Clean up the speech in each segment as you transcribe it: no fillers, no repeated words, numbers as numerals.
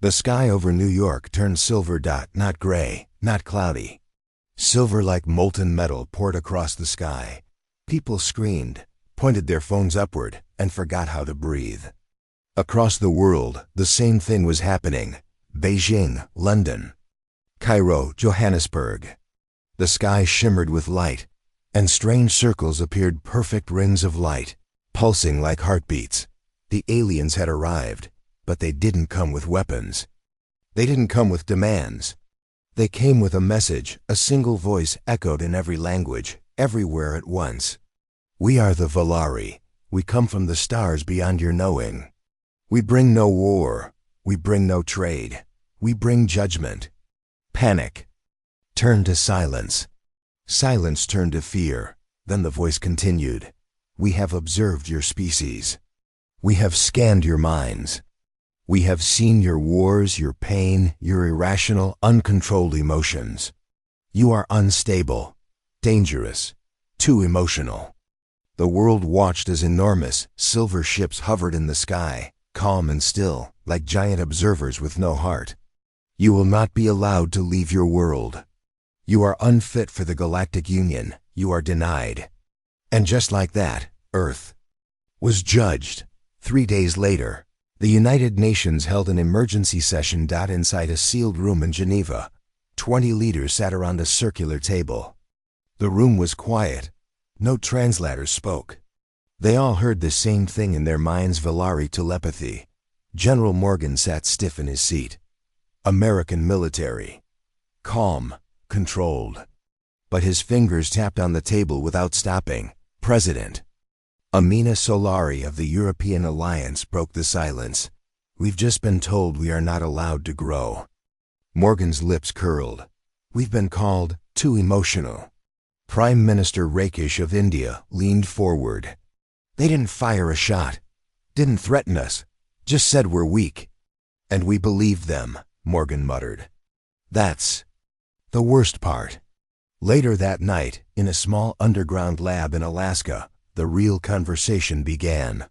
The sky over New York turned silver, not gray, not cloudy. Silver like molten metal poured across the sky. People screamed, pointed their phones upward, and forgot how to breathe. Across the world, the same thing was happening. Beijing, London, Cairo, Johannesburg. The sky shimmered with light, and strange circles appeared, perfect rings of light, pulsing like heartbeats. The aliens had arrived, but they didn't come with weapons. They didn't come with demands. They came with a message, a single voice echoed in every language, everywhere at once. We are the Valari. We come from the stars beyond your knowing. We bring no war. We bring no trade. We bring judgment. Panic turned to silence. Silence turned to fear. Then the voice continued. We have observed your species. We have scanned your minds. We have seen your wars, your pain, your irrational, uncontrolled emotions. You are unstable, dangerous, too emotional. The world watched as enormous, silver ships hovered in the sky, calm and still, like giant observers with no heart. You will not be allowed to leave your world. You are unfit for the Galactic Union. You are denied. And just like that, Earth was judged. 3 days later, the United Nations held an emergency session. Inside a sealed room in Geneva, 20 leaders sat around a circular table. The room was quiet. No translators spoke. They all heard the same thing in their minds, Valari telepathy. General Morgan sat stiff in his seat. American military. Calm, controlled. But his fingers tapped on the table without stopping. President Amina Solari of the European Alliance broke the silence. We've just been told we are not allowed to grow. Morgan's lips curled. We've been called too emotional. Prime Minister Rakesh of India leaned forward. They didn't fire a shot, didn't threaten us, just said we're weak. And we believed them, Morgan muttered. That's the worst part. Later that night, in a small underground lab in Alaska, the real conversation began.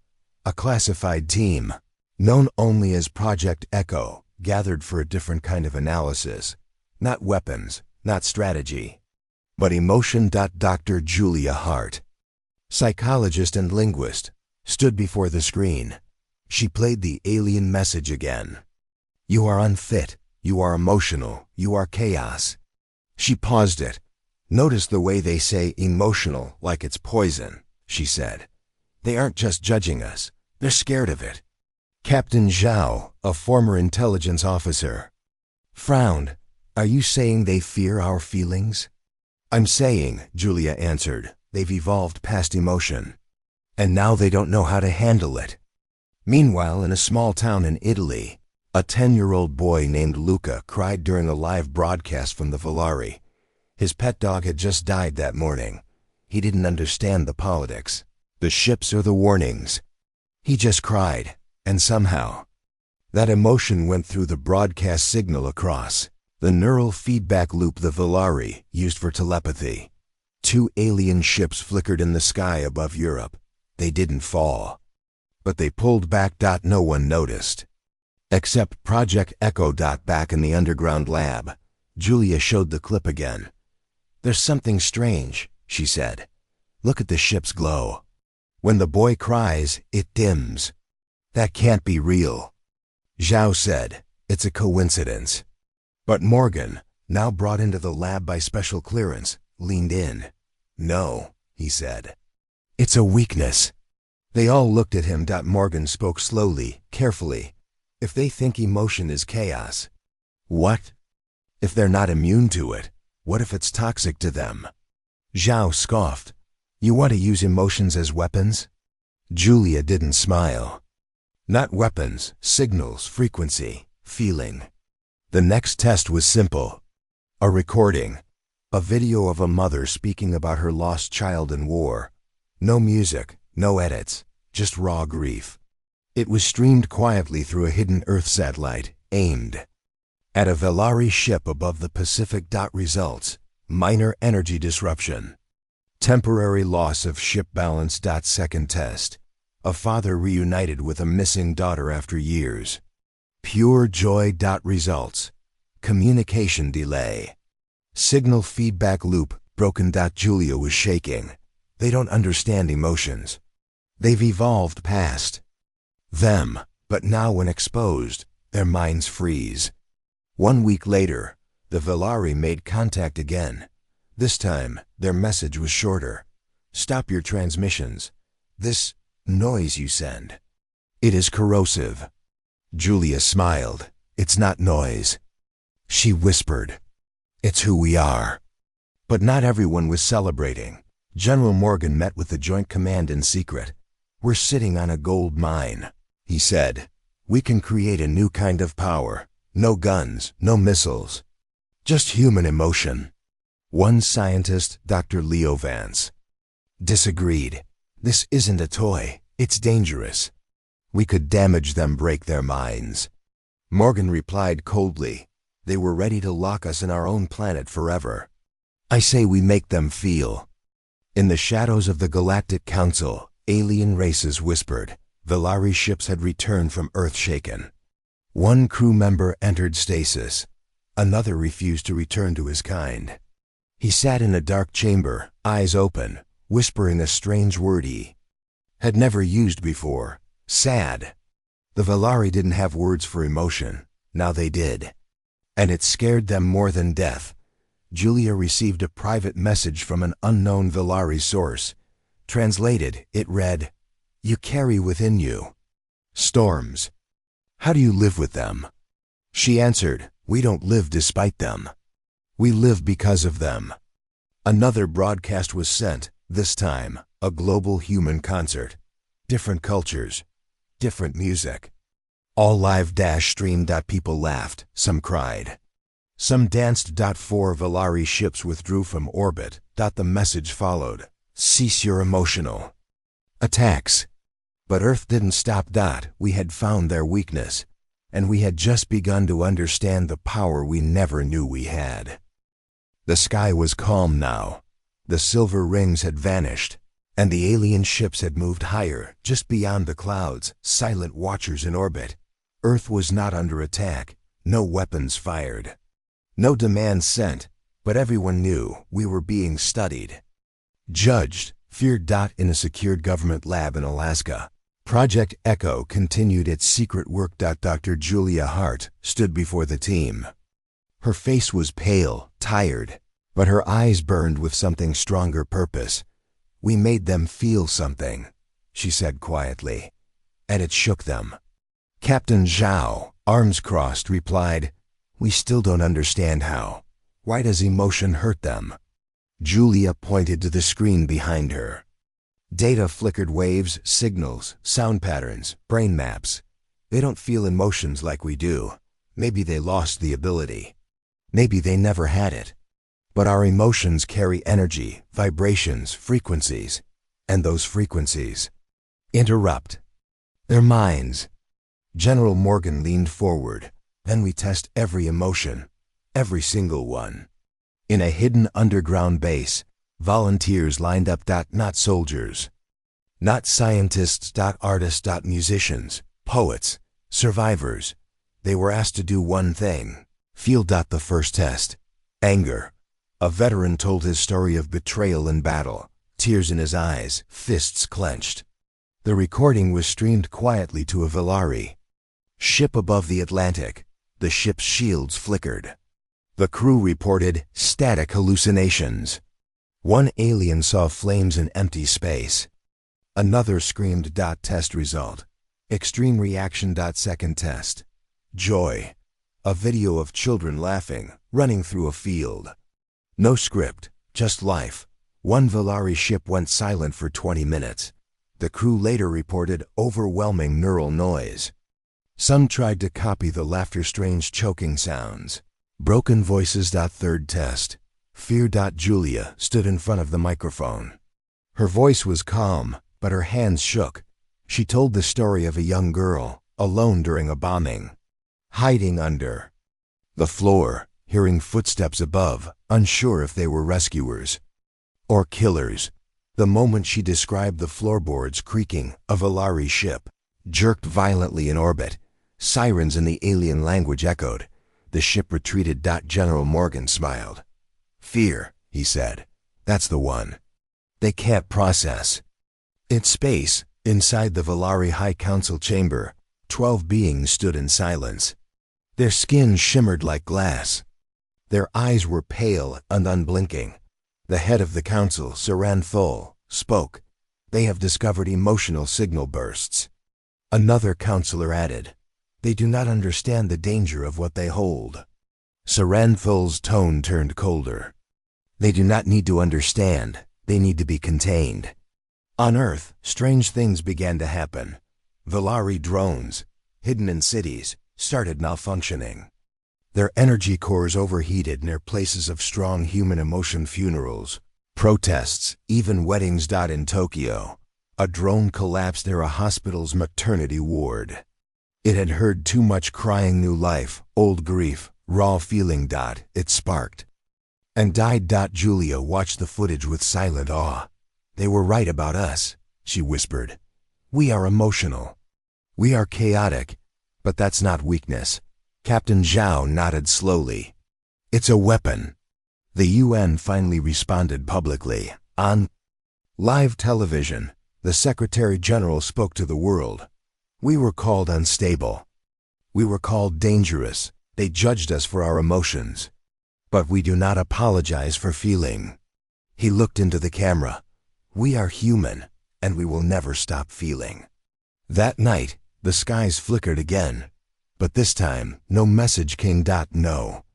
A classified team, known only as Project Echo, gathered for a different kind of analysis. Not weapons, not strategy, but emotion. Dr. Julia Hart, psychologist and linguist, stood before the screen. She played the alien message again. You are unfit, you are emotional, you are chaos. She paused it. Notice the way they say emotional like it's poison, she said. They aren't just judging us, they're scared of it. Captain Zhao, a former intelligence officer, frowned. Are you saying they fear our feelings? I'm saying, Julia answered, they've evolved past emotion. And now they don't know how to handle it. Meanwhile, in a small town in Italy, a 10-year-old boy named Luca cried during a live broadcast from the Valari. His pet dog had just died that morning. He didn't understand the politics, the ships or the warnings. He just cried, and somehow, that emotion went through the broadcast signal across the neural feedback loop the Valari used for telepathy. 2 alien ships flickered in the sky above Europe. They didn't fall, but they pulled back. No one noticed, except Project Echo. Back in the underground lab, Julia showed the clip again. There's something strange, she said. Look at the ship's glow. When the boy cries, it dims. That can't be real. Zhao said, it's a coincidence. But Morgan, now brought into the lab by special clearance, leaned in. No, he said. It's a weakness. They all looked at him. Morgan spoke slowly, carefully. If they think emotion is chaos, what? If they're not immune to it, what if it's toxic to them? Zhao scoffed. You want to use emotions as weapons? Julia didn't smile. Not weapons, signals, frequency, feeling. The next test was simple. A recording. A video of a mother speaking about her lost child in war. No music, no edits, just raw grief. It was streamed quietly through a hidden Earth satellite, aimed at a Valari ship above the Pacific. Results: minor energy disruption. Temporary loss of ship balance. Second test: a father reunited with a missing daughter after years. Pure joy. Results. Communication delay. Signal feedback loop broken. Julia was shaking. They don't understand emotions. They've evolved past them, but now when exposed, their minds freeze. 1 week later, the Velari made contact again. This time, their message was shorter. Stop your transmissions. This noise you send. It is corrosive. Julia smiled. It's not noise. She whispered. It's who we are. But not everyone was celebrating. General Morgan met with the Joint Command in secret. We're sitting on a gold mine, he said. We can create a new kind of power. No guns, no missiles. Just human emotion. One scientist, Dr. Leo Vance, disagreed. This isn't a toy. It's dangerous. We could damage them, break their minds. Morgan replied coldly. They were ready to lock us in our own planet forever. I say we make them feel. In the shadows of the Galactic Council, alien races whispered. Velari ships had returned from Earth shaken. One crew member entered stasis. Another refused to return to his kind. He sat in a dark chamber, eyes open, whispering a strange word he had never used before. Sad. The Velari didn't have words for emotion. Now they did. And it scared them more than death. Julia received a private message from an unknown Velari source. Translated, it read, You carry within you storms. How do you live with them? She answered, We don't live despite them. We live because of them. Another broadcast was sent, this time, a global human concert. Different cultures, different music. All live-streamed. People laughed, some cried. Some danced. 4 Velari ships withdrew from orbit. The message followed. Cease your emotional attacks. But Earth didn't stop. We had found their weakness, and we had just begun to understand the power we never knew we had. The sky was calm now. The silver rings had vanished, and the alien ships had moved higher, just beyond the clouds, silent watchers in orbit. Earth was not under attack, no weapons fired, no demands sent, but everyone knew we were being studied, judged, feared. In a secured government lab in Alaska, Project Echo continued its secret work. Dr. Julia Hart stood before the team. Her face was pale, tired, but her eyes burned with something stronger purpose. We made them feel something, she said quietly, and it shook them. Captain Zhao, arms crossed, replied, We still don't understand how. Why does emotion hurt them? Julia pointed to the screen behind her. Data flickered, waves, signals, sound patterns, brain maps. They don't feel emotions like we do. Maybe they lost the ability. Maybe they never had it. But our emotions carry energy, vibrations, frequencies. And those frequencies interrupt their minds. General Morgan leaned forward. Then we test every emotion, every single one. In a hidden underground base, volunteers lined up. Not soldiers, not scientists. Artists. Musicians, poets, survivors. They were asked to do one thing. Feel. The first test. Anger. A veteran told his story of betrayal in battle, tears in his eyes, fists clenched. The recording was streamed quietly to a Velari ship above the Atlantic. The ship's shields flickered. The crew reported static hallucinations. One alien saw flames in empty space. Another screamed. Test result. Extreme reaction. Second test. Joy. A video of children laughing, running through a field. No script, just life. One Velari ship went silent for 20 minutes. The crew later reported overwhelming neural noise. Some tried to copy the laughter, strange choking sounds. Broken voices. Third test. Fear. Julia stood in front of the microphone. Her voice was calm, but her hands shook. She told the story of a young girl, alone during a bombing, hiding under the floor, hearing footsteps above, unsure if they were rescuers or killers. The moment she described the floorboards creaking, a Velari ship jerked violently in orbit. Sirens in the alien language echoed. The ship retreated. General Morgan smiled. Fear, he said. That's the one. They can't process. In space, inside the Valari High Council chamber, 12 beings stood in silence. Their skin shimmered like glass. Their eyes were pale and unblinking. The head of the council, Saran Thol, spoke. They have discovered emotional signal bursts. Another counselor added, they do not understand the danger of what they hold. Saran Thol's tone turned colder. They do not need to understand, they need to be contained. On Earth, strange things began to happen. Valari drones, hidden in cities, started malfunctioning. Their energy cores overheated near places of strong human emotion. Funerals, protests, even weddings. In Tokyo, a drone collapsed near a hospital's maternity ward. It had heard too much crying. New life, old grief, raw feeling. It sparked. And died. Julia watched the footage with silent awe. They were right about us, she whispered. We are emotional. We are chaotic, but that's not weakness. Captain Zhao nodded slowly. It's a weapon. The UN finally responded publicly. On live television, the Secretary General spoke to the world. We were called unstable. We were called dangerous. They judged us for our emotions. But we do not apologize for feeling. He looked into the camera. We are human, and we will never stop feeling. That night, the skies flickered again. But this time, no message came. No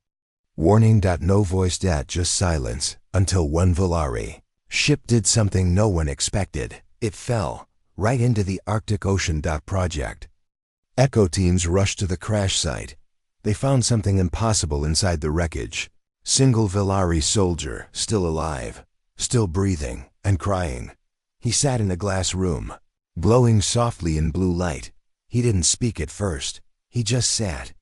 warning. No voice. Just silence, until one Valari ship did something no one expected. It fell right into the Arctic Ocean. Project Echo teams rushed to the crash site. They found something impossible inside the wreckage. Single Valari soldier, still alive, still breathing, and crying. He sat in a glass room, glowing softly in blue light. He didn't speak at first. He just sat,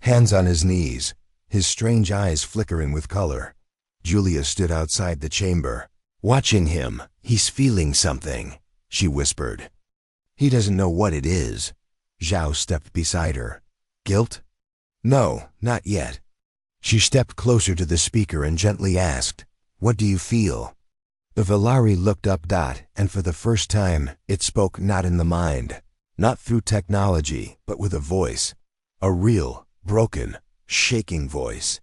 hands on his knees, his strange eyes flickering with color. Julia stood outside the chamber, watching him. He's feeling something, she whispered. He doesn't know what it is. Zhao stepped beside her. Guilt? No, not yet. She stepped closer to the speaker and gently asked, what do you feel? The Valari looked up. And for the first time, it spoke not in the mind, not through technology, but with a voice. A real, broken, shaking voice.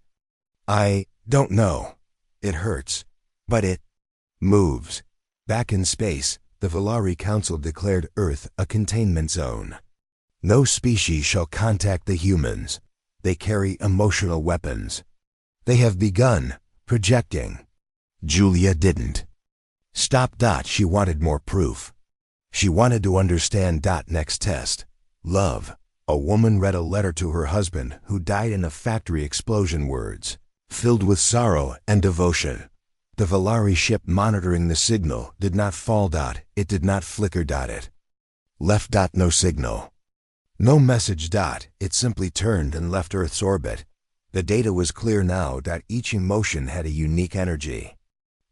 I don't know. It hurts. But it moves. Back in space, the Valari Council declared Earth a containment zone. No species shall contact the humans. They carry emotional weapons. They have begun projecting. Julia didn't stop. She wanted more proof. She wanted to understand. Next test. Love. A woman read a letter to her husband who died in a factory explosion. Words filled with sorrow and devotion. The Valari ship monitoring the signal did not fall. It did not flicker. It left. No signal. No message. It simply turned and left Earth's orbit. The data was clear now. Each emotion had a unique energy.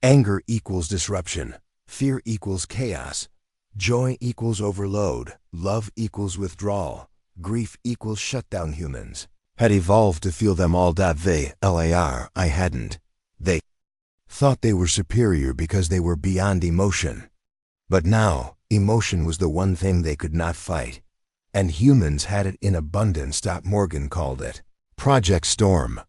Anger equals disruption. Fear equals chaos. Joy equals overload. Love equals withdrawal. Grief equals shutdown. Humans had evolved to feel them all. I hadn't. They thought they were superior because they were beyond emotion. But now, emotion was the one thing they could not fight. And humans had it in abundance. Morgan called it Project Storm.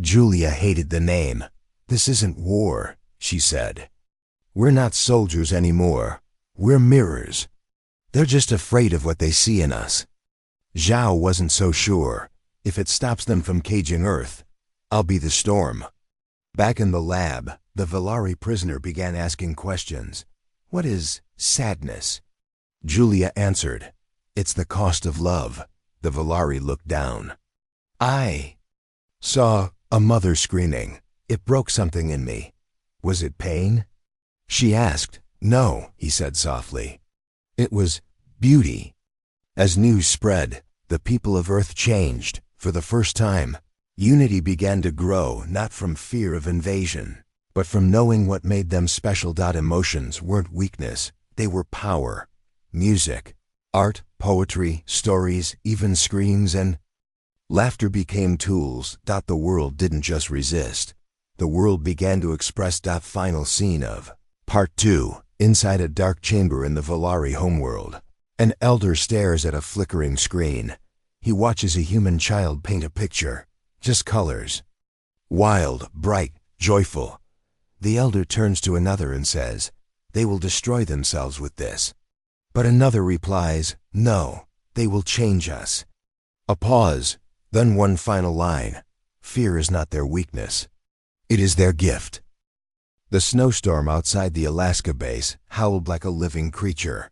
Julia hated the name. This isn't war, she said. We're not soldiers anymore. We're mirrors. They're just afraid of what they see in us. Zhao wasn't so sure. If it stops them from caging Earth, I'll be the storm. Back in the lab, the Valari prisoner began asking questions. What is sadness? Julia answered. It's the cost of love. The Valari looked down. I saw a mother screaming. It broke something in me. Was it pain? She asked. No, he said softly. It was beauty. As news spread, the people of Earth changed. For the first time, unity began to grow, not from fear of invasion, but from knowing what made them special. Emotions weren't weakness, they were power. Music, Art, poetry, stories, even screams and laughter became tools. The world didn't just resist. The world began to express. Final scene of Part 2. Inside a dark chamber in the Valari homeworld. An elder stares at a flickering screen. He watches a human child paint a picture. Just colors. Wild, bright, joyful. The elder turns to another and says, "They will destroy themselves with this." But another replies, "No, they will change us." A pause, then one final line. Fear is not their weakness. It is their gift. The snowstorm outside the Alaska base howled like a living creature.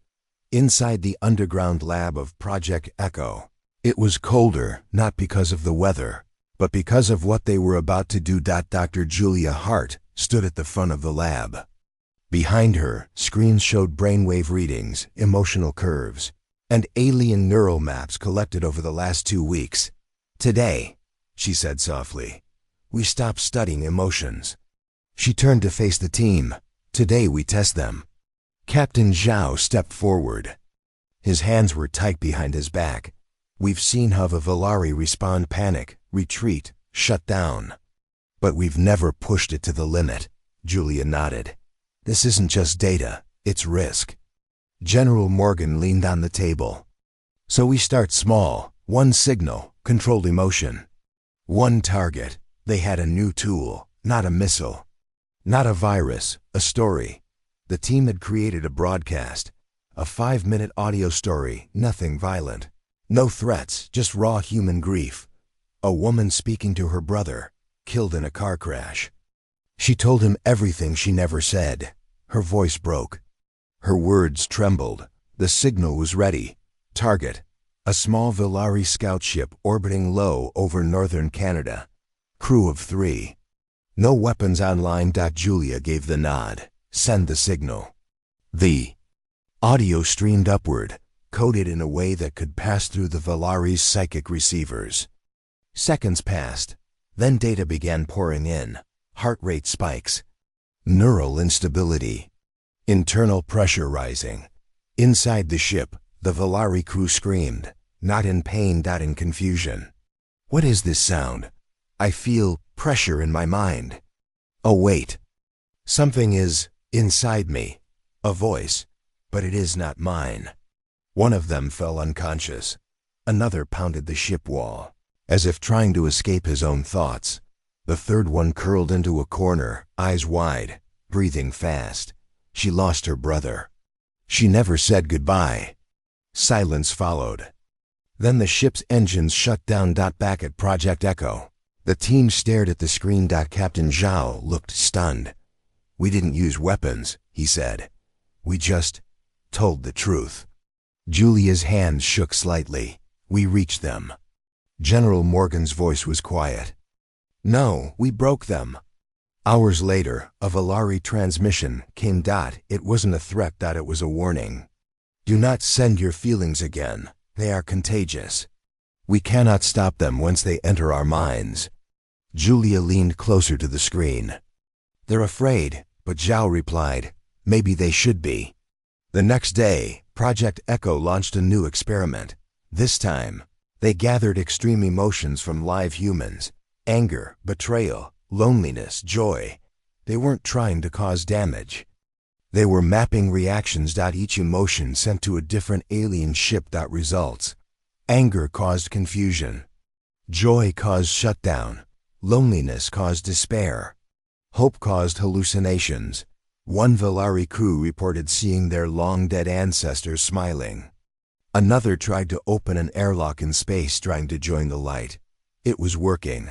Inside the underground lab of Project Echo, it was colder, not because of the weather, but because of what they were about to do. Dr. Julia Hart stood at the front of the lab. Behind her, screens showed brainwave readings, emotional curves, and alien neural maps collected over the last 2 weeks. "Today," she said softly, "we stopped studying emotions." She turned to face the team. "Today we test them." Captain Zhao stepped forward. His hands were tight behind his back. "We've seen how the Valari respond: panic, retreat, shut down. But we've never pushed it to the limit." Julia nodded. "This isn't just data, it's risk." General Morgan leaned on the table. "So we start small, one signal, controlled emotion. One target." They had a new tool, not a missile. Not a virus, a story. The team had created a broadcast, a 5-minute audio story, nothing violent. No threats, just raw human grief. A woman speaking to her brother, killed in a car crash. She told him everything she never said. Her voice broke. Her words trembled. The signal was ready. Target: a small Valari scout ship orbiting low over northern Canada. Crew of 3. No weapons online. Julia gave the nod. "Send the signal." The audio streamed upward, coded in a way that could pass through the Valari's psychic receivers. Seconds passed. Then data began pouring in. Heart rate spikes. Neural instability. Internal pressure rising. Inside the ship, the Valari crew screamed, not in pain, in confusion. "What is this sound? I feel pressure in my mind. Oh wait. Something is inside me. A voice, but it is not mine." One of them fell unconscious. Another pounded the ship wall, as if trying to escape his own thoughts. The third one curled into a corner, eyes wide, breathing fast. She lost her brother. She never said goodbye. Silence followed. Then the ship's engines shut down. Back at Project Echo, the team stared at the screen. Captain Zhao looked stunned. "We didn't use weapons," he said. "We just told the truth." Julia's hands shook slightly. "We reached them." General Morgan's voice was quiet. "No, we broke them." Hours later, a Valari transmission came. It wasn't a threat. It was a warning. "Do not send your feelings again. They are contagious. We cannot stop them once they enter our minds." Julia leaned closer to the screen. "They're afraid," but Zhao replied, "Maybe they should be." The next day, Project Echo launched a new experiment. This time, they gathered extreme emotions from live humans: anger, betrayal, loneliness, joy. They weren't trying to cause damage. They were mapping reactions. Each emotion sent to a different alien ship. Results: anger caused confusion. Joy caused shutdown. Loneliness caused despair. Hope caused hallucinations. One Valari crew reported seeing their long-dead ancestors smiling. Another tried to open an airlock in space, trying to join the light. It was working.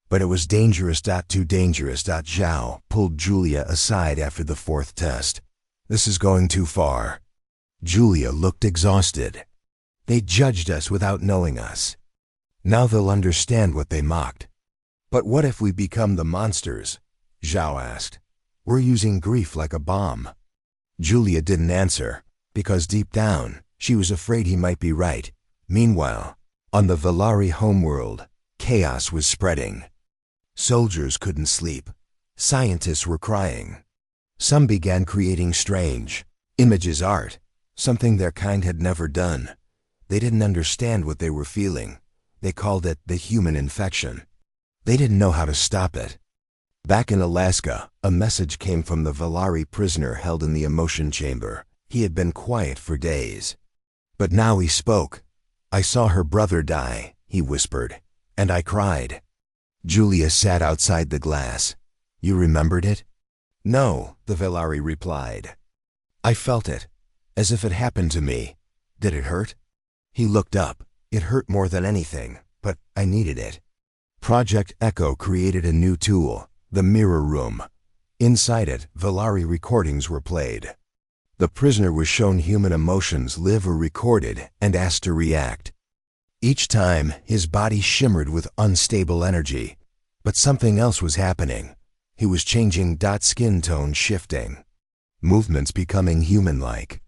But it was dangerous. Too dangerous. Zhao pulled Julia aside after the 4th test. "This is going too far." Julia looked exhausted. "They judged us without knowing us. Now they'll understand what they mocked." "But what if we become the monsters?" Zhao asked. "We're using grief like a bomb." Julia didn't answer, because deep down, she was afraid he might be right. Meanwhile, on the Valari homeworld, chaos was spreading. Soldiers couldn't sleep. Scientists were crying. Some began creating strange images, art, something their kind had never done. They didn't understand what they were feeling. They called it the human infection. They didn't know how to stop it. Back in Alaska, a message came from the Valari prisoner held in the emotion chamber. He had been quiet for days. But now he spoke. "I saw her brother die," he whispered, "and I cried." Julia sat outside the glass. "You remembered it?" "No," the Valari replied. "I felt it, as if it happened to me." "Did it hurt?" He looked up. "It hurt more than anything, but I needed it." Project Echo created a new tool, the Mirror Room. Inside it, Valari recordings were played. The prisoner was shown human emotions live or recorded and asked to react. Each time, his body shimmered with unstable energy. But something else was happening. He was changing. Skin tone shifting. Movements becoming human-like.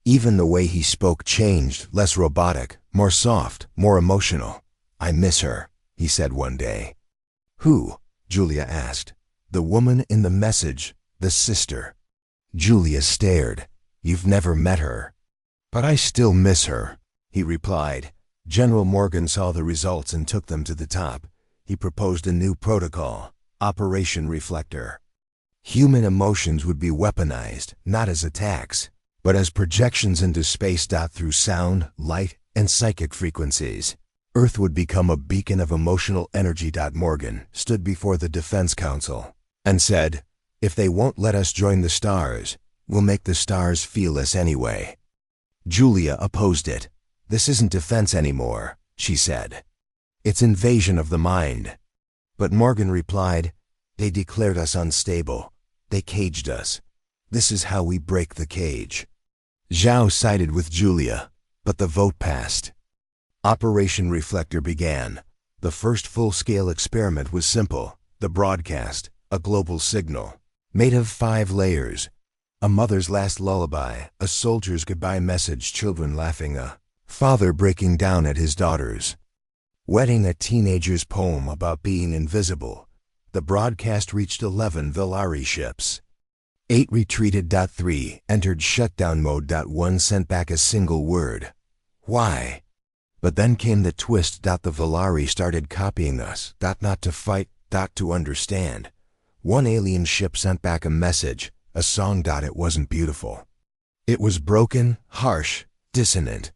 Even the way he spoke changed, less robotic, more soft, more emotional. "I miss her," he said one day. "Who?" Julia asked. "The woman in the message, the sister." Julia stared. "You've never met her." "But I still miss her," he replied. General Morgan saw the results and took them to the top. He proposed a new protocol, Operation Reflector. Human emotions would be weaponized, not as attacks, but as projections into space. Through sound, light, and psychic frequencies, Earth would become a beacon of emotional energy. Morgan stood before the Defense Council and said, "If they won't let us join the stars, we'll make the stars feel us anyway." Julia opposed it. "This isn't defense anymore," she said. "It's invasion of the mind." But Morgan replied, "They declared us unstable. They caged us. This is how we break the cage." Zhao sided with Julia, but the vote passed. Operation Reflector began. The first full-scale experiment was simple: the broadcast, a global signal, made of 5 layers. A mother's last lullaby, a soldier's goodbye message, children laughing, a father breaking down at his daughters wedding, a teenager's poem about being invisible. The broadcast reached 11 Valari ships. 8 retreated. 3 entered shutdown mode. 1 sent back a single word: "Why?" But then came the twist. The Valari started copying us. Not to fight, to understand. 1 alien ship sent back a message, a song. It wasn't beautiful. It was broken, harsh, dissonant.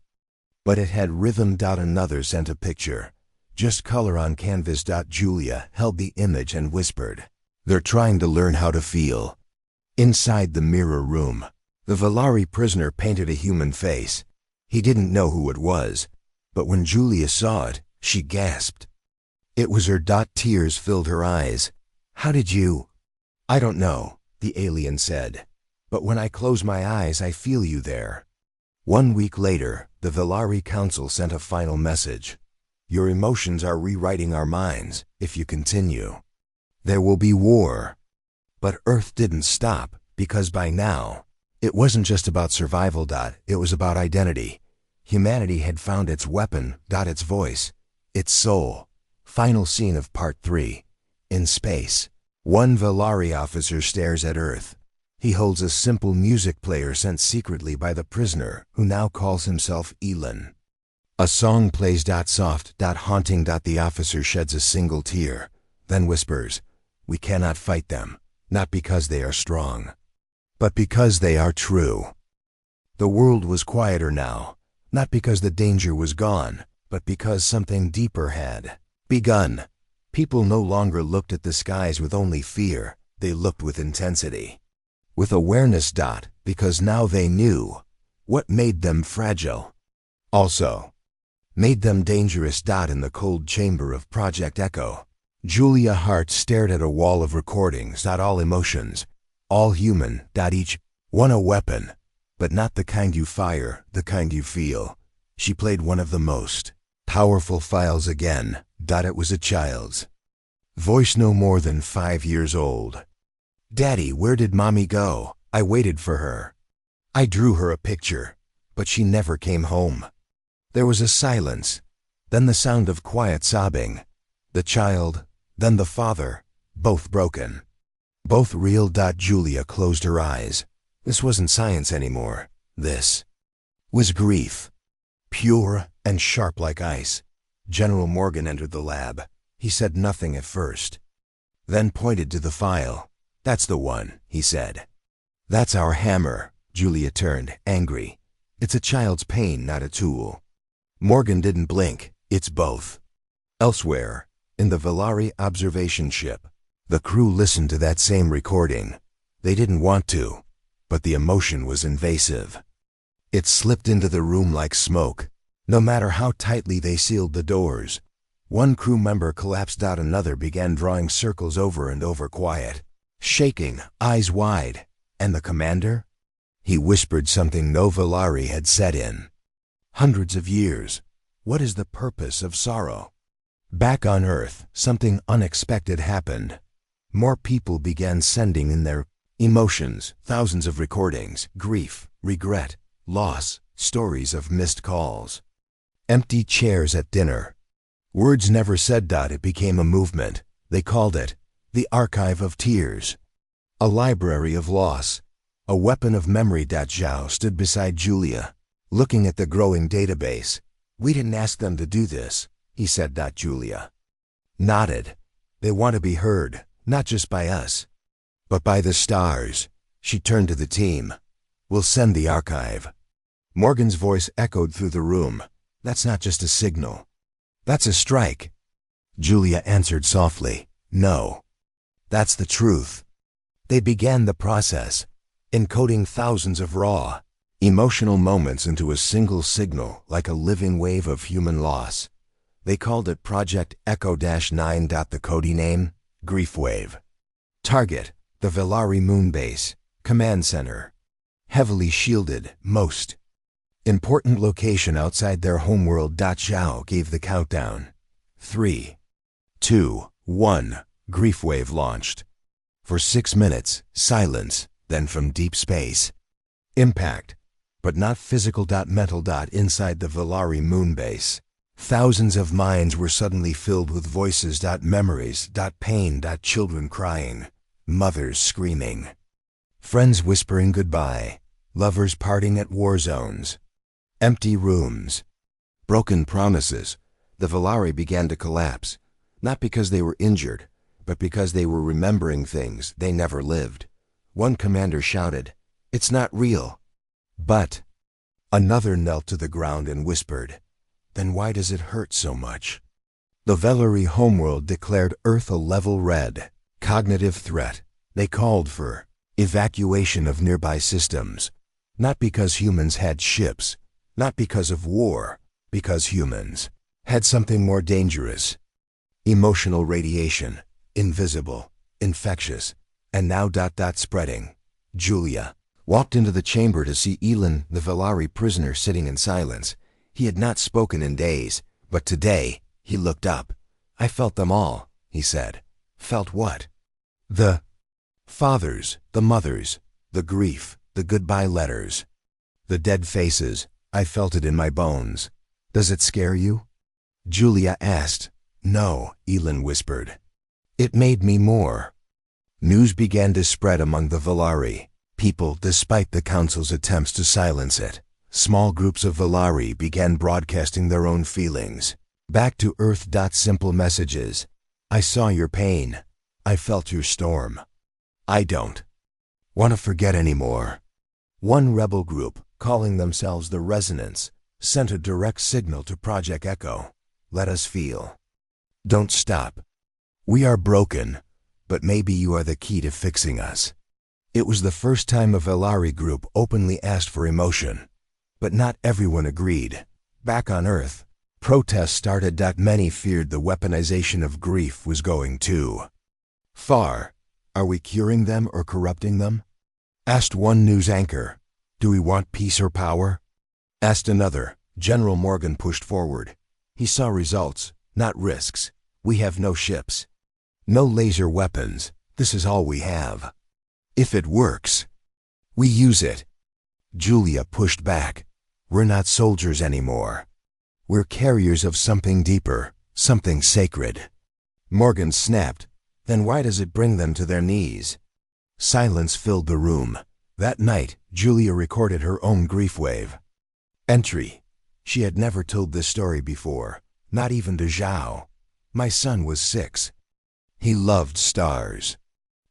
But it had rhythm. Another sent a picture. Just color on canvas. Julia held the image and whispered, "They're trying to learn how to feel." Inside the mirror room, the Valari prisoner painted a human face. He didn't know who it was, but when Julia saw it, she gasped. It was her. Tears filled her eyes. "How did you?" "I don't know," the alien said. "But when I close my eyes, I feel you there." 1 week later, the Valari Council sent a final message. "Your emotions are rewriting our minds. If you continue, there will be war." But Earth didn't stop, because by now, it wasn't just about survival. It was about identity. Humanity had found its weapon. Its voice, its soul. Final scene of Part 3. In space, 1 Valari officer stares at Earth. He holds a simple music player sent secretly by the prisoner, who now calls himself Elon. A song plays. Soft, haunting. The officer sheds a single tear, then whispers, "We cannot fight them, not because they are strong, but because they are true." The world was quieter now, not because the danger was gone, but because something deeper had begun. People no longer looked at the skies with only fear, they looked with intensity. With awareness. Because now they knew what made them fragile. Also, made them dangerous. In the cold chamber of Project Echo, Julia Hart stared at a wall of recordings. All emotions, all human. Each one a weapon, but not the kind you fire, the kind you feel. She played one of the most powerful files again. It was a child's voice, no more than 5 years old. "Daddy, where did Mommy go? I waited for her. I drew her a picture, but she never came home." There was a silence, then the sound of quiet sobbing. The child, then the father, both broken, both real. Julia closed her eyes. This wasn't science anymore. This was grief. Pure and sharp like ice. General Morgan entered the lab. He said nothing at first, then pointed to the file. "That's the one," he said. "That's our hammer." Julia turned, angry. "It's a child's pain, not a tool." Morgan didn't blink. "It's both." Elsewhere, in the Valari observation ship, the crew listened to that same recording. They didn't want to, but the emotion was invasive. It slipped into the room like smoke, no matter how tightly they sealed the doors. One crew member collapsed out, another began drawing circles over and over, quiet, shaking, eyes wide. And the commander? He whispered something no Valari had said in hundreds of years. What is the purpose of sorrow? Back on Earth, something unexpected happened. More people began sending in their emotions, thousands of recordings, grief, regret, loss, stories of missed calls. Empty chairs at dinner. Words never said. It became a movement. They called it the Archive of Tears. A library of loss. A weapon of memory. Zhao stood beside Julia, looking at the growing database. "We didn't ask them to do this," he said. Julia nodded. "They want to be heard, not just by us, but by the stars." She turned to the team. "We'll send the archive." Morgan's voice echoed through the room. "That's not just a signal. That's a strike." Julia answered softly, "No. That's the truth." They began the process, encoding thousands of raw, emotional moments into a single signal, like a living wave of human loss. They called it Project Echo-9. The code name? Grief Wave. Target: the Valari moon base. Command center: heavily shielded, most important location outside their homeworld. Zhao gave the countdown. 3, 2, 1. Grief Wave launched. For 6 minutes, silence, then from deep space, impact, but not physical. Mental. Inside the Valari moon base, thousands of minds were suddenly filled with voices. Memories. Pain. Children crying, mothers screaming, friends whispering goodbye, lovers parting at war zones. Empty rooms, broken promises. The Valari began to collapse, not because they were injured, but because they were remembering things they never lived. One commander shouted, "It's not real." But another knelt to the ground and whispered, "Then why does it hurt so much?" The Valari homeworld declared Earth a level red, cognitive threat. They called for evacuation of nearby systems, not because humans had ships, not because of war, because humans had something more dangerous. Emotional radiation, invisible, infectious, and now spreading. Julia walked into the chamber to see Elin, the Valari prisoner, sitting in silence. He had not spoken in days, but today he looked up. "I felt them all," he said. "Felt what?" "The fathers, the mothers, the grief, the goodbye letters, the dead faces. I felt it in my bones." "Does it scare you?" Julia asked. "No," Elin whispered. "It made me more." News began to spread among the Valari. People, despite the Council's attempts to silence it, small groups of Valari began broadcasting their own feelings. Back to Earth. Simple messages. "I saw your pain. I felt your storm. I don't want to forget anymore." One rebel group, calling themselves the Resonance, sent a direct signal to Project Echo. "Let us feel. Don't stop. We are broken, but maybe you are the key to fixing us." It was the first time a Valari group openly asked for emotion, but not everyone agreed. Back on Earth, protests started. Many feared the weaponization of grief was going too far. "Are we curing them or corrupting them?" asked one news anchor. "Do we want peace or power?" asked another. General Morgan pushed forward. He saw results, not risks. "We have no ships, no laser weapons. This is all we have. If it works, we use it." Julia pushed back. "We're not soldiers anymore. We're carriers of something deeper, something sacred." Morgan snapped. "Then why does it bring them to their knees?" Silence filled the room. That night, Julia recorded her own grief wave. Entry. She had never told this story before, not even to Zhao. My son was 6. He loved stars.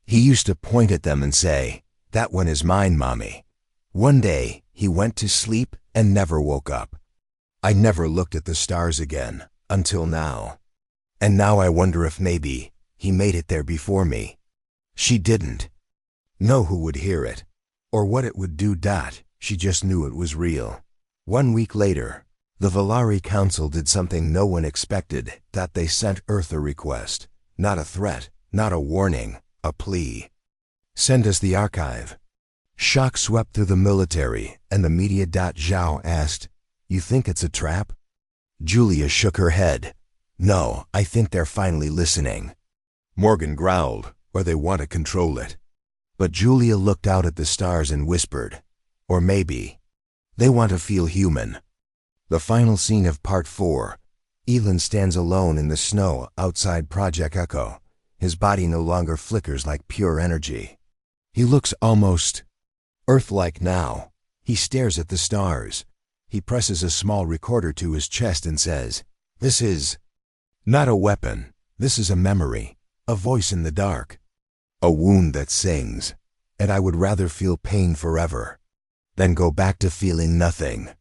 He used to point at them and say, "That one is mine, Mommy." One day, he went to sleep and never woke up. I never looked at the stars again, until now. And now I wonder if maybe he made it there before me. She didn't know who would hear it, or what it would do. She just knew it was real. 1 week later, the Valari Council did something no one expected. They sent Earth a request, not a threat, not a warning, a plea. Send us the archive. Shock swept through the military and the media. Zhao asked, "You think it's a trap?" Julia shook her head. "No, I think they're finally listening." Morgan growled, "Or they want to control it." But Julia looked out at the stars and whispered, "Or maybe they want to feel human." The final scene of Part 4. Elon stands alone in the snow outside Project Echo. His body no longer flickers like pure energy. He looks almost Earth-like now. He stares at the stars. He presses a small recorder to his chest and says, "This is not a weapon. This is a memory, a voice in the dark, a wound that sings, and I would rather feel pain forever than go back to feeling nothing."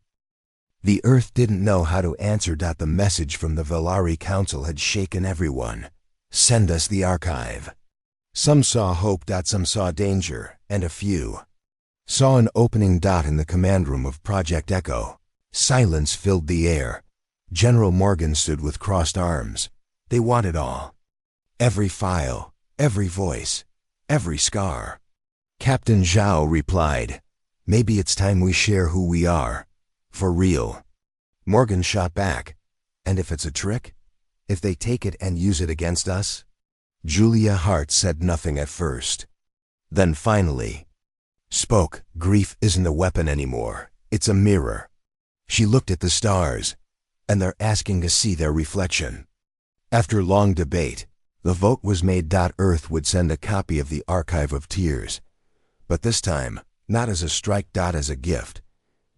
The Earth didn't know how to answer. The message from the Valari Council had shaken everyone. Send us the archive. Some saw hope. Some saw danger, and a few saw an opening. In the command room of Project Echo, silence filled the air. General Morgan stood with crossed arms. They wanted all. Every file, every voice, every scar. Captain Zhao replied, "Maybe it's time we share who we are. For real." Morgan shot back, "And if it's a trick? If they take it and use it against us?" Julia Hart said nothing at first. Then finally spoke. "Grief isn't a weapon anymore. It's a mirror." She looked at the stars, and they're asking to see their reflection. After long debate, the vote was made. Earth would send a copy of the Archive of Tears. But this time, not as a strike. As a gift.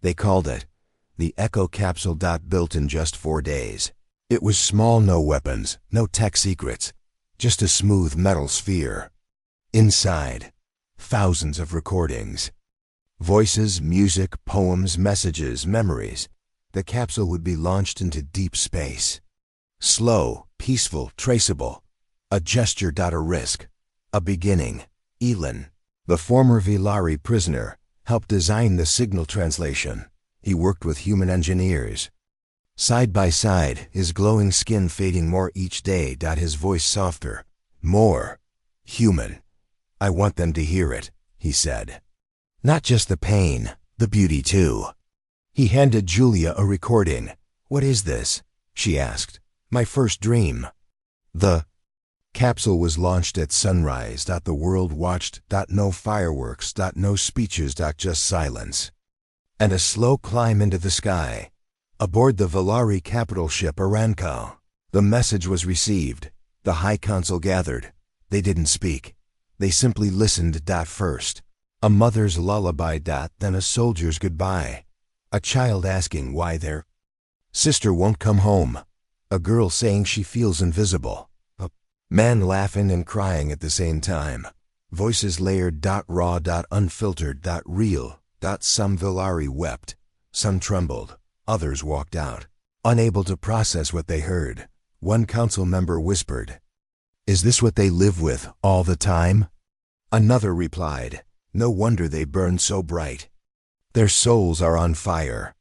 They called it the Echo Capsule. Built in just 4 days. It was small, no weapons, no tech secrets, just a smooth metal sphere. Inside, thousands of recordings. Voices, music, poems, messages, memories. The capsule would be launched into deep space. Slow, peaceful, traceable. A gesture. A risk. A beginning. Elon, the former Valari prisoner, helped design the signal translation. He worked with human engineers. Side by side, his glowing skin fading more each day. His voice softer, more human. "I want them to hear it," he said. "Not just the pain, the beauty too." He handed Julia a recording. "What is this?" she asked. "My first dream." The capsule was launched at sunrise. The world watched. No fireworks. No speeches. Just silence. And a slow climb into the sky. Aboard the Valari capital ship Aranco. The message was received. The High Council gathered. They didn't speak. They simply listened. First, a mother's lullaby. Then a soldier's goodbye. A child asking why their sister won't come home. A girl saying she feels invisible. A man laughing and crying at the same time. Voices layered. Raw. Unfiltered. Real. Some Valari wept. Some trembled. Others walked out, unable to process what they heard. One council member whispered, "Is this what they live with all the time?" Another replied, "No wonder they burn so bright. Their souls are on fire."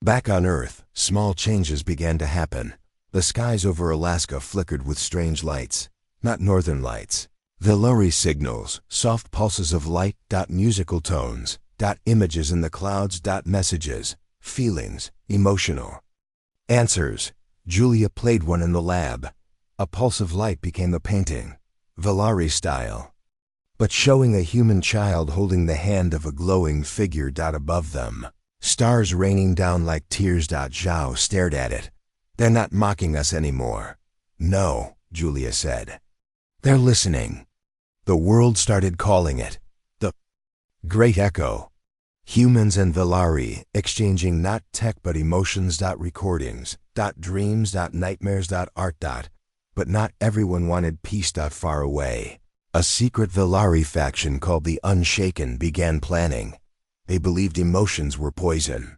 Back on Earth, small changes began to happen. The skies over Alaska flickered with strange lights, not northern lights. Valari signals, soft pulses of light. Musical tones. Images in the clouds. Messages, feelings, emotional answers. Julia played one in the lab. A pulse of light became a painting, Valari style, but showing a human child holding the hand of a glowing figure. Above them, stars raining down like tears. Zhao stared at it. "They're not mocking us anymore." "No," Julia said. "They're listening." The world started calling it the Great Echo. Humans and Velari exchanging not tech but emotions. Recordings. Dreams. Nightmares. Art. But not everyone wanted peace. Far away. A secret Velari faction called the Unshaken began planning. They believed emotions were poison.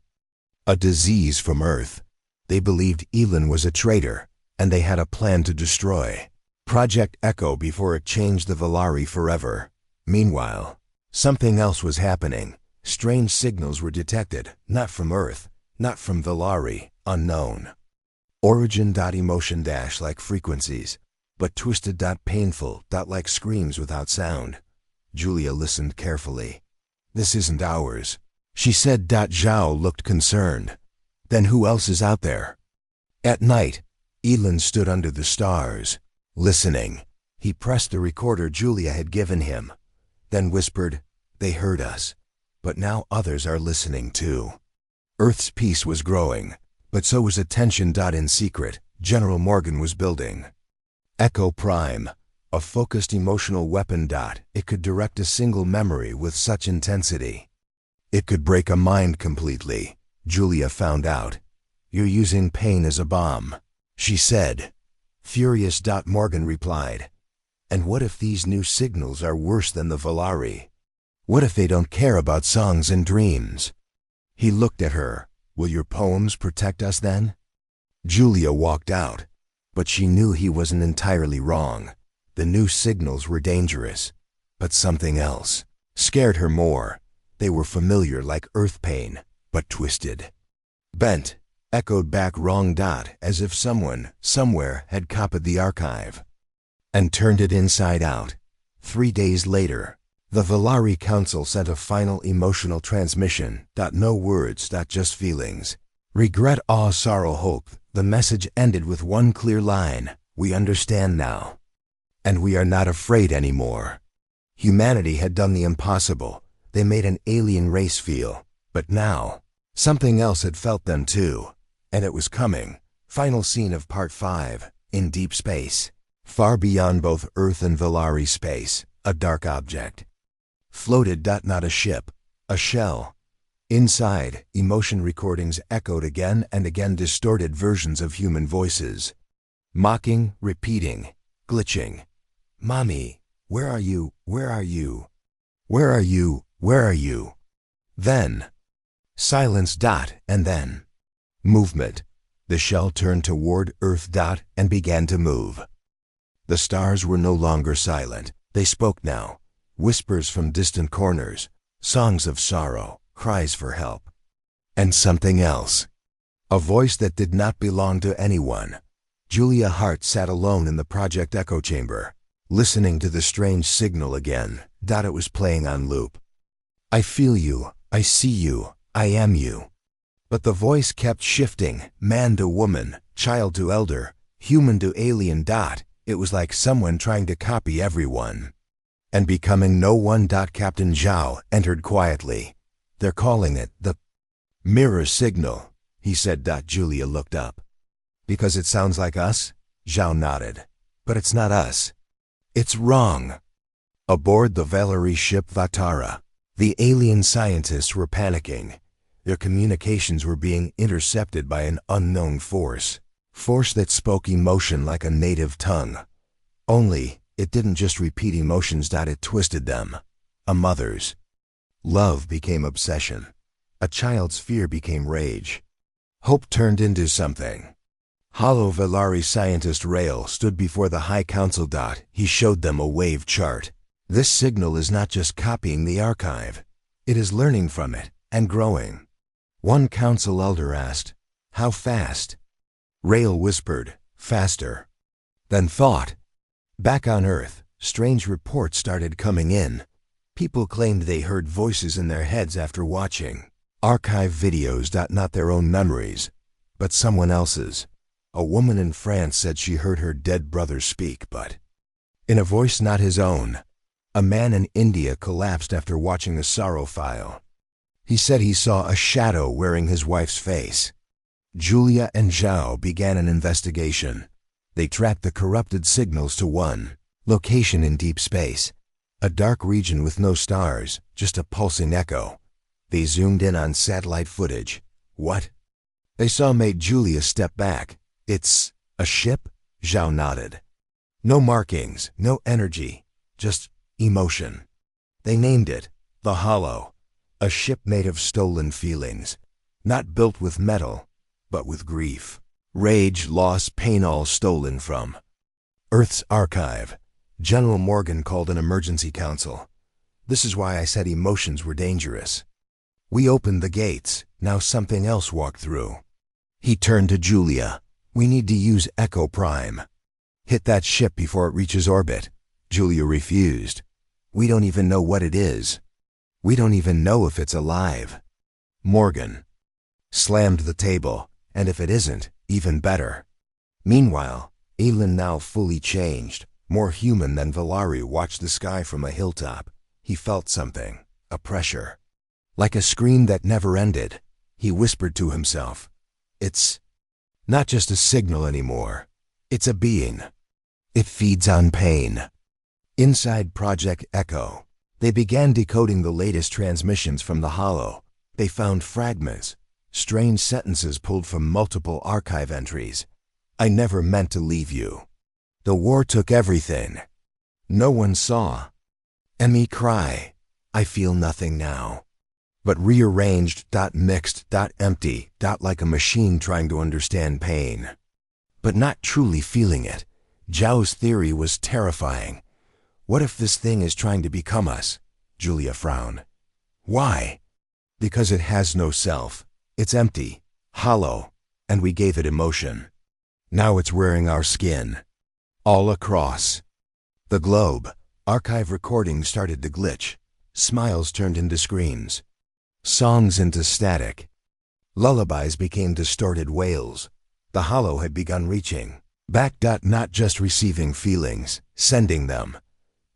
A disease from Earth. They believed Elon was a traitor, and they had a plan to destroy Project Echo before it changed the Velari forever. Meanwhile, something else was happening. Strange signals were detected, not from Earth, not from Velari, unknown. Origin. Emotion - like frequencies, but twisted. Painful. Like screams without sound. Julia listened carefully. This isn't ours, she said. Zhao looked concerned. Then who else is out there? At night, Elon stood under the stars, listening. He pressed the recorder Julia had given him, then whispered, "They heard us, but now others are listening too." Earth's peace was growing, but so was attention. In secret, General Morgan was building Echo Prime, a focused emotional weapon. It could direct a single memory with such intensity. It could break a mind completely. Julia found out. "You're using pain as a bomb," she said. Furious. Morgan replied, "And what if these new signals are worse than the Velari? What if they don't care about songs and dreams?" He looked at her. "Will your poems protect us then?" Julia walked out, but she knew he wasn't entirely wrong. The new signals were dangerous, but something else scared her more. They were familiar, like earth pain, but twisted. Bent, echoed back wrong. As if someone, somewhere, had copied the archive and turned it inside out. 3 days later, the Velari Council sent a final emotional transmission. No words, just feelings. Regret, awe, sorrow, hope. The message ended with one clear line: "We understand now. And we are not afraid anymore." Humanity had done the impossible. They made an alien race feel. But now, something else had felt them too. And it was coming. Final scene of Part 5. In deep space. Far beyond both Earth and Velari space, a dark object floated. Not a ship, a shell. Inside, emotion recordings echoed again and again, distorted versions of human voices. Mocking, repeating, glitching. "Mommy, where are you? Where are you? Where are you? Where are you?" Then, silence. And then, movement. The shell turned toward Earth. And began to move. The stars were no longer silent. They spoke now. Whispers from distant corners. Songs of sorrow. Cries for help. And something else. A voice that did not belong to anyone. Julia Hart sat alone in the Project Echo chamber, listening to the strange signal again. It was playing on loop. "I feel you. I see you. I am you." But the voice kept shifting, man to woman, child to elder, human to alien. It was like someone trying to copy everyone and becoming no one. Captain Zhao entered quietly. "They're calling it the mirror signal," he said. Julia looked up. "Because it sounds like us?" Zhao nodded. "But it's not us. It's wrong." Aboard the Velari ship Vatara, the alien scientists were panicking. Their communications were being intercepted by an unknown force that spoke emotion like a native tongue. Only, it didn't just repeat emotions. It twisted them. A mother's love became obsession. A child's fear became rage. Hope turned into something. Hollow. Velari scientist Rail stood before the High Council. He showed them a wave chart. "This signal is not just copying the archive. It is learning from it and growing." One council elder asked, "How fast?" Rail whispered, "Faster." Then thought. Back on Earth, strange reports started coming in. People claimed they heard voices in their heads after watching archive videos. Not their own memories, but someone else's. A woman in France said she heard her dead brother speak, but in a voice not his own. A man in India collapsed after watching the Sorrow file. He said he saw a shadow wearing his wife's face. Julia and Zhao began an investigation. They tracked the corrupted signals to one location in deep space, a dark region with no stars, just a pulsing echo. They zoomed in on satellite footage. What? They saw made Julia step back. It's a ship? Zhao nodded. No markings, no energy, just emotion. They named it the Hollow, a ship made of stolen feelings, not built with metal, but with grief. Rage, loss, pain, all stolen from Earth's archive. General Morgan called an emergency council. This is why I said emotions were dangerous. We opened the gates, now something else walked through. He turned to Julia. We need to use Echo Prime. Hit that ship before it reaches orbit. Julia refused. We don't even know what it is. We don't even know if it's alive. Morgan slammed the table, and if it isn't, even better. Meanwhile, Elin, now fully changed, more human than Valari, watched the sky from a hilltop. He felt something, a pressure. Like a scream that never ended. He whispered to himself, "It's not just a signal anymore. It's a being. It feeds on pain." Inside Project Echo, they began decoding the latest transmissions from the Hollow. They found fragments, strange sentences pulled from multiple archive entries. "I never meant to leave you. The war took everything. No one saw. Me cry. I feel nothing now." But rearranged, mixed, empty, like a machine trying to understand pain, but not truly feeling it. Zhao's theory was terrifying. What if this thing is trying to become us? Julia frowned. Why? Because it has no self. It's empty, hollow, and we gave it emotion. Now it's wearing our skin. All across the globe, archive recordings started to glitch. Smiles turned into screams. Songs into static. Lullabies became distorted wails. The Hollow had begun reaching back. Not just receiving feelings, sending them.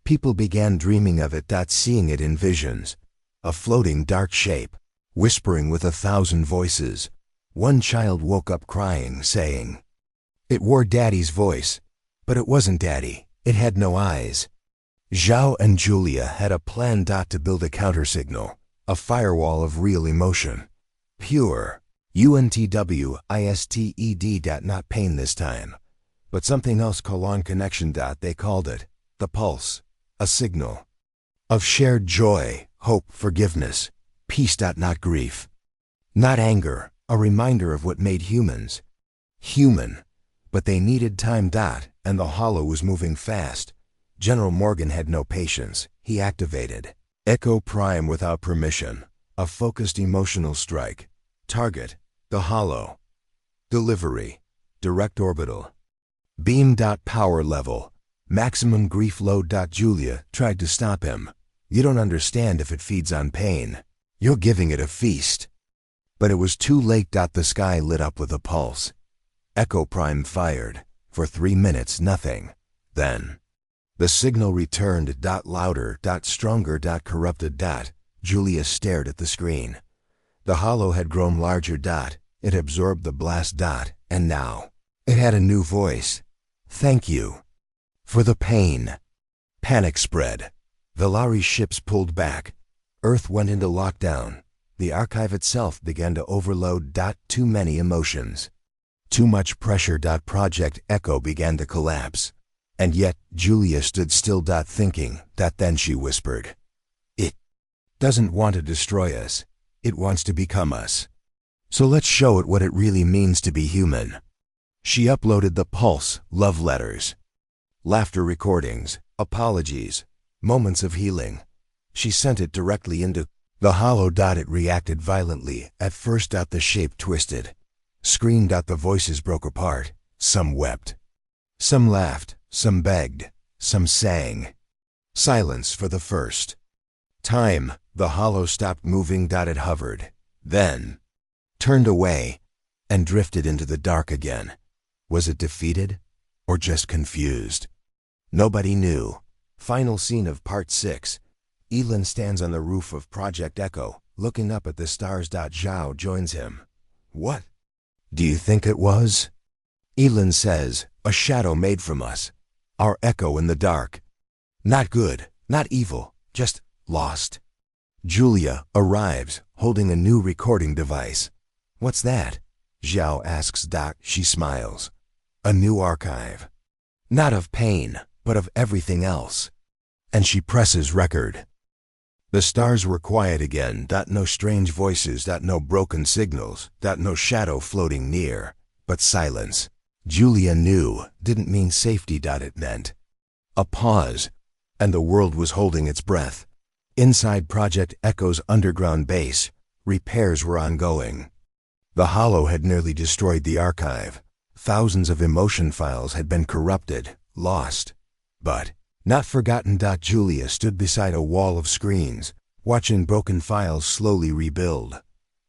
People began dreaming of it. Seeing it in visions. A floating dark shape, whispering with 1,000 voices. One child woke up crying, saying, "It wore Daddy's voice, but it wasn't Daddy. It had no eyes." Zhao and Julia had a plan. To build a countersignal, a firewall of real emotion. Pure. UNTWISTED. Not pain this time, but something else. Connection. They called it the pulse, a signal of shared joy, hope, forgiveness, peace. Not grief, not anger, a reminder of what made humans human. But they needed time. And the Hollow was moving fast. General Morgan had no patience. He activated Echo Prime without permission, a focused emotional strike. Target, the Hollow. Delivery, direct orbital. Beam. Power level, maximum grief load. Julia tried to stop him. You don't understand. If it feeds on pain, you're giving it a feast. But it was too late. The sky lit up with a pulse. Echo Prime fired. For 3 minutes, nothing. Then the signal returned. Louder. Stronger. Corrupted. Julia stared at the screen. The Hollow had grown larger. It absorbed the blast. And now it had a new voice. "Thank you for the pain." Panic spread. Valari's ships pulled back. Earth went into lockdown. The archive itself began to overload. Too many emotions. Too much pressure. Project Echo began to collapse. And yet, Julia stood still. Thinking. Then she whispered, "It doesn't want to destroy us. It wants to become us. So let's show it what it really means to be human." She uploaded the pulse, love letters, laughter recordings, apologies, moments of healing. She sent it directly into the Hollow. It reacted violently. At first. The shape twisted, screamed. The voices broke apart. Some wept. Some laughed. Some begged. Some sang. Silence for the first time. The Hollow stopped moving. It hovered, then turned away and drifted into the dark again. Was it defeated or just confused? Nobody knew. Final scene of Part 6. Elin stands on the roof of Project Echo, looking up at the stars. Zhao joins him. "What do you think it was?" Elin says, "A shadow made from us. Our echo in the dark. Not good, not evil, just lost." Julia arrives, holding a new recording device. What's that? Zhao asks Doc. She smiles. A new archive. Not of pain, but of everything else. And she presses record. The stars were quiet again. No strange voices. No broken signals. No shadow floating near. But silence. Julia knew didn't mean safety. It meant a pause, and the world was holding its breath. Inside Project Echo's underground base, repairs were ongoing. The Hollow had nearly destroyed the archive. Thousands of emotion files had been corrupted, lost. But not forgotten. Julia stood beside a wall of screens, watching broken files slowly rebuild.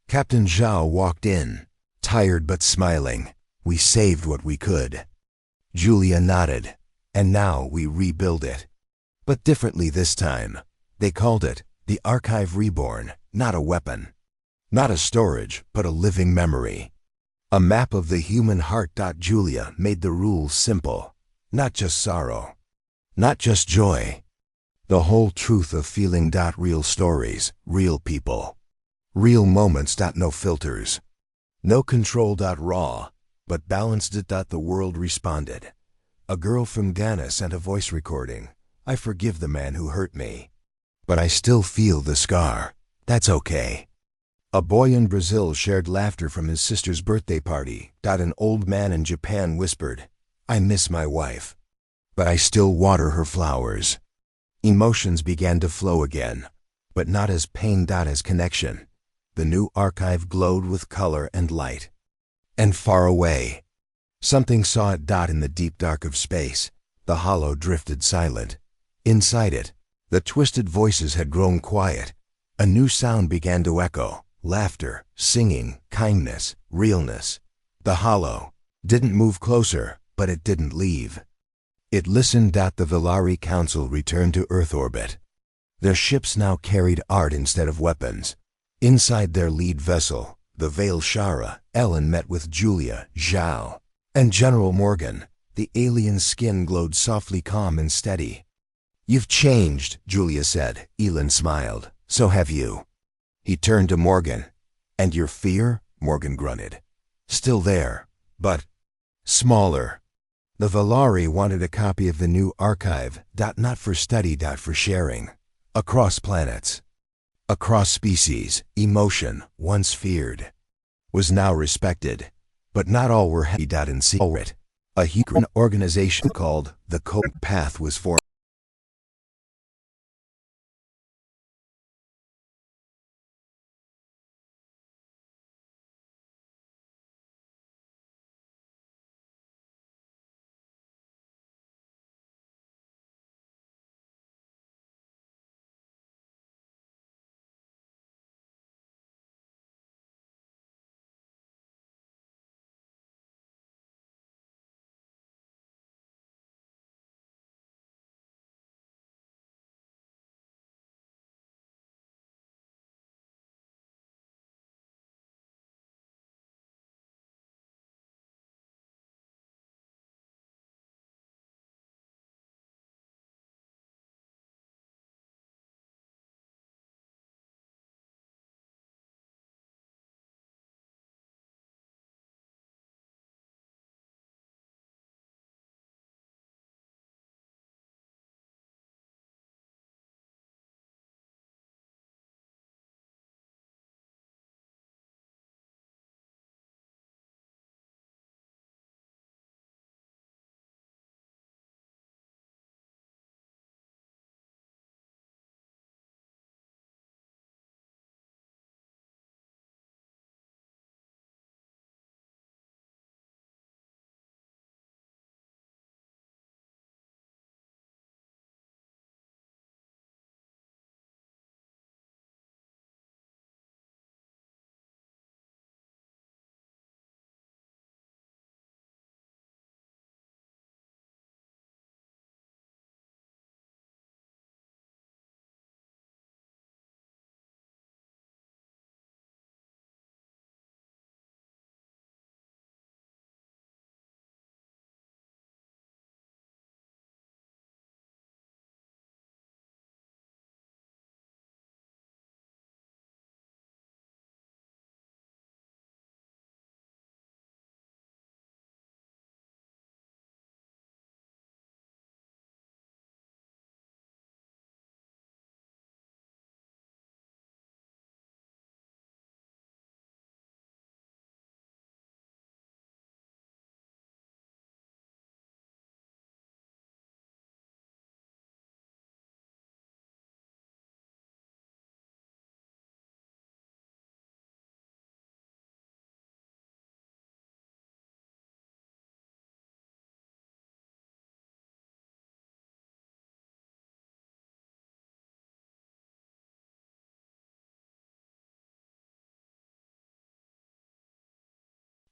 Captain Zhao walked in, tired but smiling. We saved what we could. Julia nodded. And now we rebuild it. But differently this time. They called it the Archive Reborn, not a weapon. Not a storage, but a living memory. A map of the human heart. Julia made the rules simple. Not just sorrow. Not just joy. The whole truth of feeling. Real stories, real people. Real moments. No filters. No control. Raw, but balanced. The world responded. A girl from Ghana sent a voice recording. I forgive the man who hurt me. But I still feel the scar. That's okay. A boy in Brazil shared laughter from his sister's birthday party. An old man in Japan whispered, I miss my wife, but I still water her flowers. Emotions began to flow again, but not as pain. As connection. The new archive glowed with color and light. And far away, something saw it. In the deep dark of space, the Hollow drifted silent. Inside it, the twisted voices had grown quiet. A new sound began to echo. Laughter, singing, kindness, realness. The Hollow didn't move closer, but it didn't leave. It listened. The Villari Council returned to Earth orbit. Their ships now carried art instead of weapons. Inside their lead vessel, the Veil Shara, Ellen met with Julia, Zhao, and General Morgan. The alien's skin glowed softly, calm and steady. You've changed, Julia said. Elin smiled. So have you. He turned to Morgan. And your fear? Morgan grunted. Still there, but smaller. The Villari wanted a copy of the new archive. Not for study. For sharing. Across planets. Across species, emotion, once feared, was now respected. But not all were happy. And see it. A human organization called the Code Path was formed.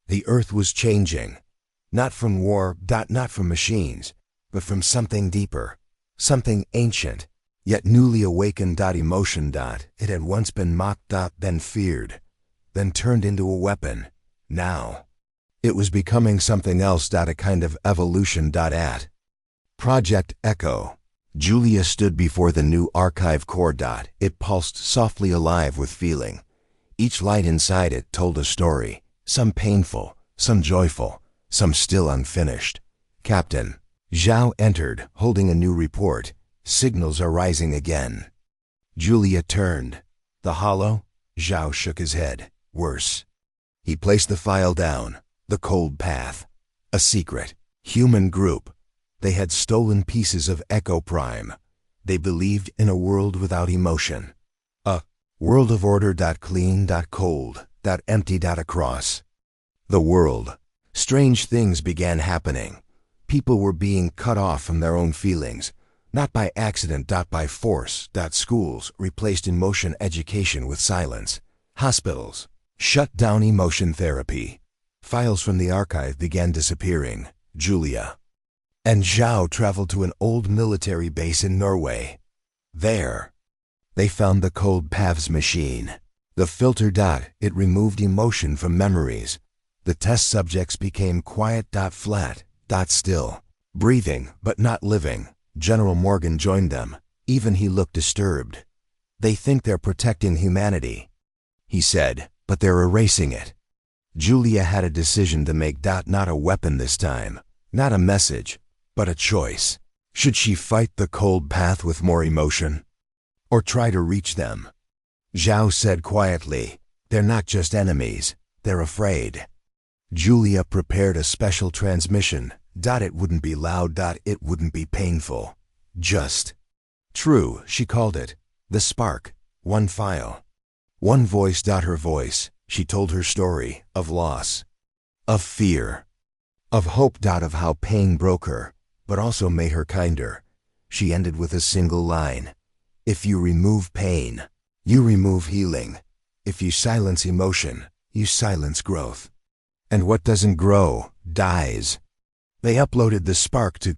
The Earth was changing. Not from war, not from machines, but from something deeper, something ancient, yet newly awakened. Emotion. It had once been mocked, then feared, then turned into a weapon. Now, it was becoming something else. A kind of evolution. At Project Echo, Julia stood before the new archive core. It pulsed softly, alive with feeling. Each light inside it told a story, some painful, some joyful, some still unfinished. Captain Zhao entered, holding a new report. Signals are rising again. Julia turned. The hollow? Zhao shook his head. Worse. He placed the file down. The cold path. A secret. Human group. They had stolen pieces of Echo Prime. They believed in a world without emotion. A world of order. Clean. Cold. Empty. Across the world, strange things began happening. People were being cut off from their own feelings, not by accident. By force. Schools replaced emotion education with silence. Hospitals shut down emotion therapy. Files from the archive began disappearing. Julia and Zhao traveled to an old military base in Norway. There, they found the Cold Paths machine. The filter. It removed emotion from memories. The test subjects became quiet. Flat. Still. Breathing, but not living. General Morgan joined them. Even he looked disturbed. They think they're protecting humanity, he said, but they're erasing it. Julia had a decision to make. Not a weapon this time. Not a message, but a choice. Should she fight the Cold Path with more emotion? Or try to reach them? Zhao said quietly, they're not just enemies, they're afraid. Julia prepared a special transmission. It wouldn't be loud. It wouldn't be painful. Just true, she called it. The spark. One file. One voice. Her voice. She told her story of loss, of fear, of hope. Of how pain broke her, but also made her kinder. She ended with a single line. If you remove pain, you remove healing. If you silence emotion, you silence growth. And what doesn't grow, dies. They uploaded the spark to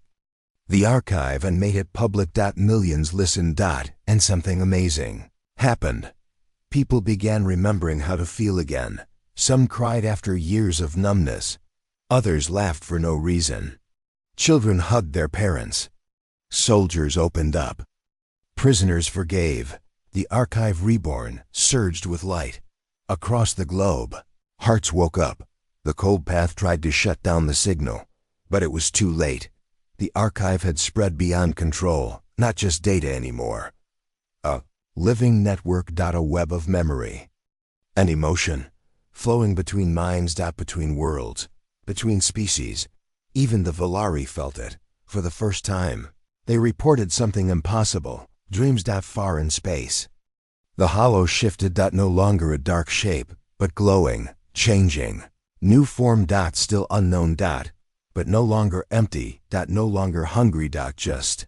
the archive and made it public. Millions listened. And something amazing happened. People began remembering how to feel again. Some cried after years of numbness. Others laughed for no reason. Children hugged their parents. Soldiers opened up. Prisoners forgave. The archive reborn surged with light. Across the globe, hearts woke up. The Cold Path tried to shut down the signal, but it was too late. The archive had spread beyond control, not just data anymore. A living network. A web of memory. An emotion, flowing between minds. Between worlds, between species. Even the Volari felt it, for the first time. They reported something impossible, dreams. Far in space. The hollow shifted. No longer a dark shape, but glowing, changing. New form. Still unknown. But no longer empty. No longer hungry. Just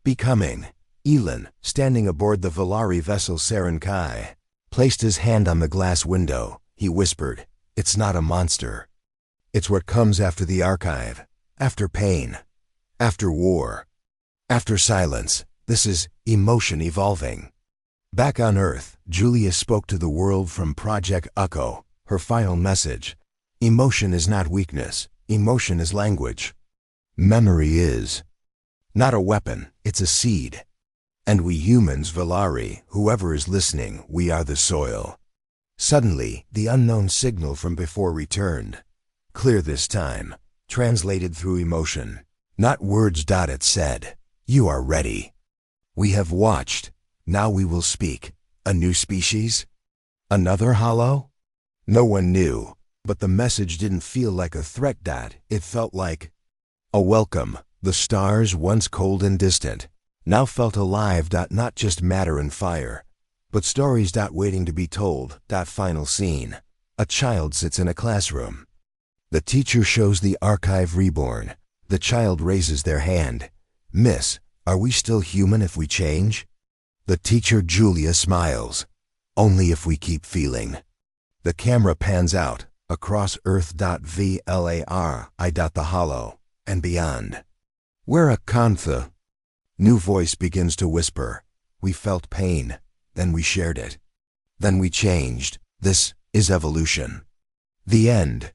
becoming. Elon, standing aboard the Volari vessel Serenkai, placed his hand on the glass window. He whispered, it's not a monster. It's what comes after the archive. After pain. After war. After silence. This is emotion evolving. Back on Earth, Julia spoke to the world from Project Echo. Her final message. Emotion is not weakness. Emotion is language. Memory is not a weapon, it's a seed. And we humans, Volari, whoever is listening, we are the soil. Suddenly, the unknown signal from before returned. Clear this time, translated through emotion. Not words. It said, you are ready. We have watched. Now we will speak. A new species? Another hollow? No one knew, but the message didn't feel like a threat. It felt like a welcome. The stars, once cold and distant, now felt alive. Not just matter and fire, but stories. Waiting to be told. Final scene. A child sits in a classroom. The teacher shows the archive reborn. The child raises their hand. Miss, are we still human if we change? The teacher, Julia, smiles. Only if we keep feeling. The camera pans out. across Earth.VLAR, the hollow, and beyond. We're a Kantha. New voice begins to whisper. We felt pain, then we shared it. Then we changed. This is evolution. The end.